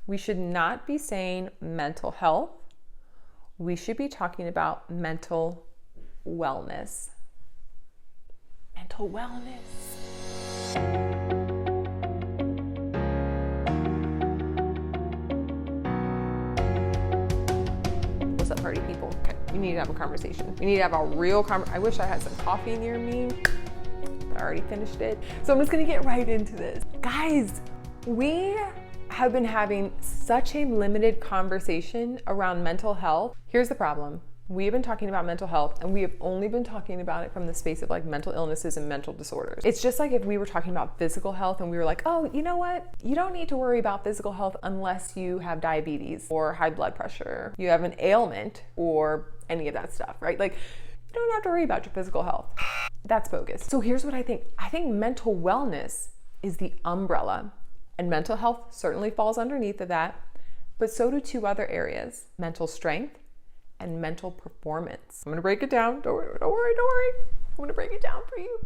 we should not be saying mental health. We should be talking about mental wellness. Mental wellness. What's up, party people? Okay, we need to have a conversation. We need to have a real conversation. I wish I had some coffee near me. I already finished it. So I'm just gonna get right into this. Guys, we have been having such a limited conversation around mental health. Here's the problem. We have been talking about mental health, and we have only been talking about it from the space of like mental illnesses and mental disorders. It's just like if we were talking about physical health and we were like, oh, you know what? You don't need to worry about physical health unless you have diabetes or high blood pressure, you have an ailment or any of that stuff, right? Like, you don't have to worry about your physical health. That's bogus. So here's what I think. I think mental wellness is the umbrella, and mental health certainly falls underneath of that, but so do two other areas: mental strength and mental performance. I'm gonna break it down. Don't worry. I'm gonna break it down for you.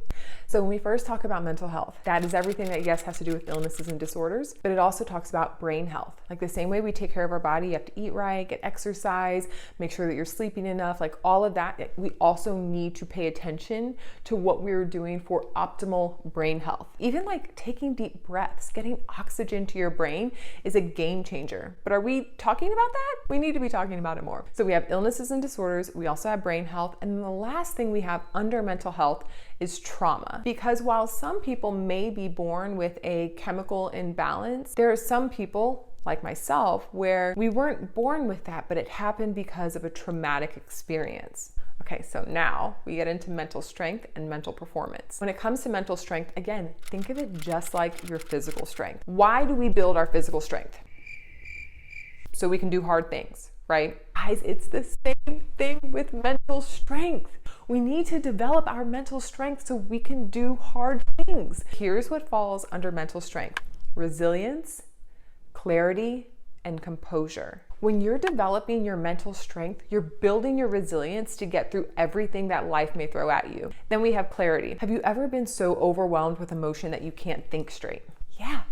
So when we first talk about mental health, that is everything that, yes, has to do with illnesses and disorders, but it also talks about brain health. Like the same way we take care of our body, you have to eat right, get exercise, make sure that you're sleeping enough, like all of that. We also need to pay attention to what we're doing for optimal brain health. Even like taking deep breaths, getting oxygen to your brain is a game changer. But are we talking about that? We need to be talking about it more. So we have illnesses and disorders, we also have brain health, and then the last thing we have under mental health is trauma. Because while some people may be born with a chemical imbalance, there are some people, like myself, where we weren't born with that, but it happened because of a traumatic experience. Okay, so now we get into mental strength and mental performance. When it comes to mental strength, again, think of it just like your physical strength. Why do we build our physical strength? So we can do hard things, right? Guys, it's the same thing with mental strength. We need to develop our mental strength so we can do hard things. Here's what falls under mental strength: resilience, clarity, and composure. When you're developing your mental strength, you're building your resilience to get through everything that life may throw at you. Then we have clarity. Have you ever been so overwhelmed with emotion that you can't think straight? Yeah.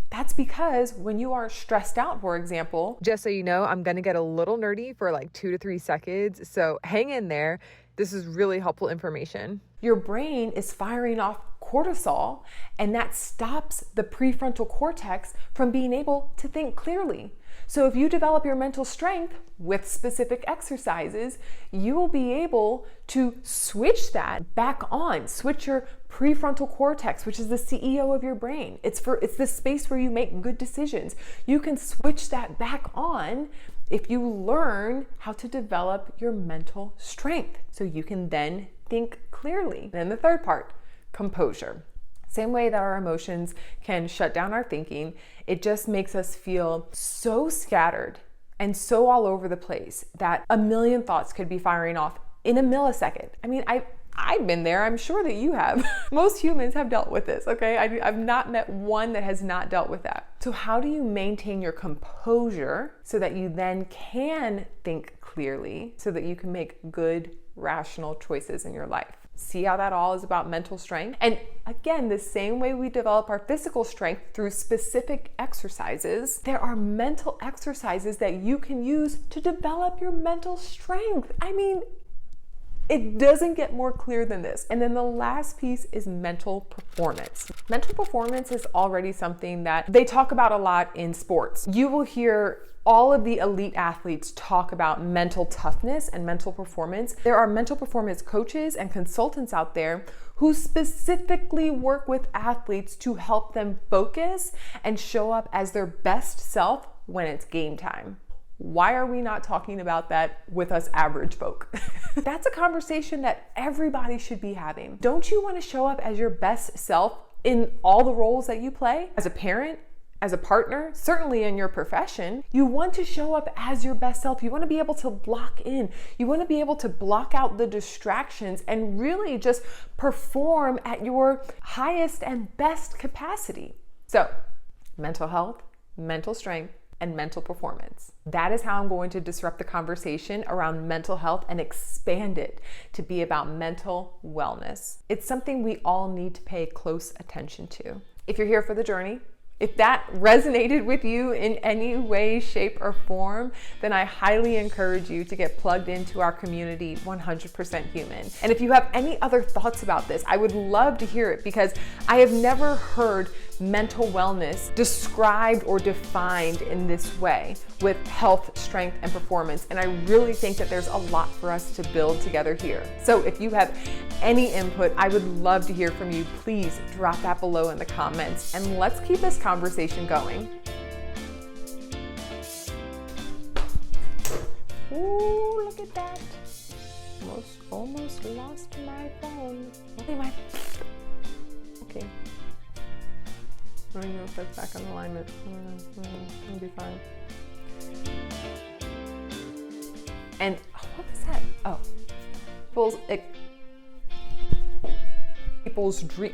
That's because when you are stressed out, for example, just so you know, I'm gonna get a little nerdy for like 2 to 3 seconds, so hang in there. This is really helpful information. Your brain is firing off cortisol, and that stops the prefrontal cortex from being able to think clearly. So if you develop your mental strength with specific exercises, you will be able to switch that back on, switch your prefrontal cortex, which is the CEO of your brain. It's the space where you make good decisions. You can switch that back on if you learn how to develop your mental strength, so you can then think clearly. Then the third part, composure. Same way that our emotions can shut down our thinking, it just makes us feel so scattered and so all over the place that a million thoughts could be firing off in a millisecond. I mean, I've been there. I'm sure that you have. Most humans have dealt with this, okay? I've not met one that has not dealt with that. So how do you maintain your composure so that you then can think clearly, so that you can make good, rational choices in your life? See how that all is about mental strength? And again, the same way we develop our physical strength through specific exercises, there are mental exercises that you can use to develop your mental strength. I mean, it doesn't get more clear than this. And then the last piece is mental performance. Mental performance is already something that they talk about a lot in sports. You will hear all of the elite athletes talk about mental toughness and mental performance. There are mental performance coaches and consultants out there who specifically work with athletes to help them focus and show up as their best self when it's game time. Why are we not talking about that with us average folk? That's a conversation that everybody should be having. Don't you want to show up as your best self in all the roles that you play? As a parent, as a partner, certainly in your profession, you want to show up as your best self. You want to be able to lock in. You want to be able to block out the distractions and really just perform at your highest and best capacity. So, mental health, mental strength, and mental performance. That is how I'm going to disrupt the conversation around mental health and expand it to be about mental wellness. It's something we all need to pay close attention to. If you're here for the journey, If that resonated with you in any way, shape, or form, then I highly encourage you to get plugged into our community, 100% Human. And if you have any other thoughts about this, I would love to hear it, because I have never heard mental wellness described or defined in this way, with health, strength, and performance. And I really think that there's a lot for us to build together here. So if you have any input, I would love to hear from you. Please drop that below in the comments, and let's keep this conversation going. Ooh, look at that. Almost lost my phone. Okay. I don't know if that's back on alignment. It'll be fine. And what was that? Oh, people's dream.